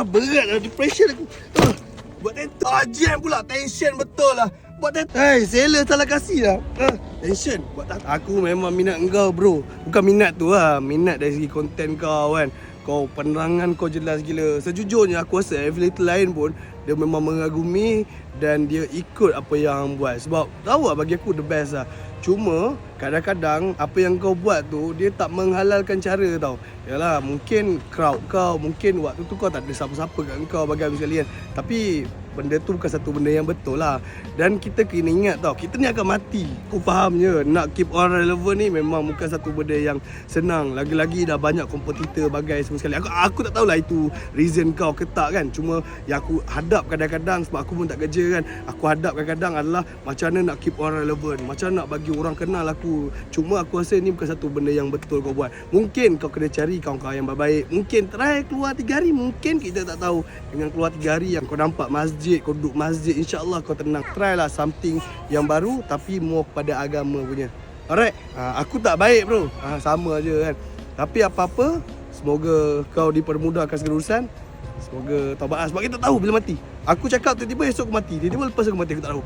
Berat lah, depression aku. Buat tattoo jam pula, tension betul lah. Buat tattoo. Hey, seller salah kasih lah. Tension. Buat tattoo. Aku memang minat engkau bro. Bukan minat tu lah, minat dari segi konten kau kan. Kau penerangan kau jelas gila. Sejujurnya aku rasa affiliate lain pun dia memang mengagumi dan dia ikut apa yang hang buat. Sebab tahu lah bagi aku the best lah. Cuma kadang-kadang apa yang kau buat tu dia tak menghalalkan cara tau. Yalah mungkin crowd kau, mungkin waktu tu kau tak ada siapa-siapa kat kau bagi sekalian. Tapi benda tu bukan satu benda yang betul lah. Dan kita kena ingat tau, kita ni akan mati. Aku faham je, nak keep orang relevant ni memang bukan satu benda yang senang. Lagi-lagi dah banyak kompetitor bagai semua sekali. Aku tak tahulah itu reason kau ke tak kan. Cuma yang aku hadap kadang-kadang sebab aku pun tak kerja kan. Aku hadap kadang-kadang adalah macam mana nak keep orang relevant, macam mana nak bagi orang kenal aku. Cuma aku rasa ni bukan satu benda yang betul kau buat. Mungkin kau kena cari kawan-kawan yang baik. Mungkin try keluar 3 hari, mungkin kita tak tahu. Dengan keluar 3 hari yang kau nampak masjid, kau duduk masjid, insya-Allah kau tenang. Try lah something yang baru tapi more kepada agama punya. Alright, aku tak baik bro, sama je kan. Tapi apa-apa, semoga kau dipermudahkan segala urusan. Semoga taubat sebab kita tak tahu bila mati. Aku cakap tiba-tiba esok aku mati, tiba-tiba lepas aku mati aku tak tahu.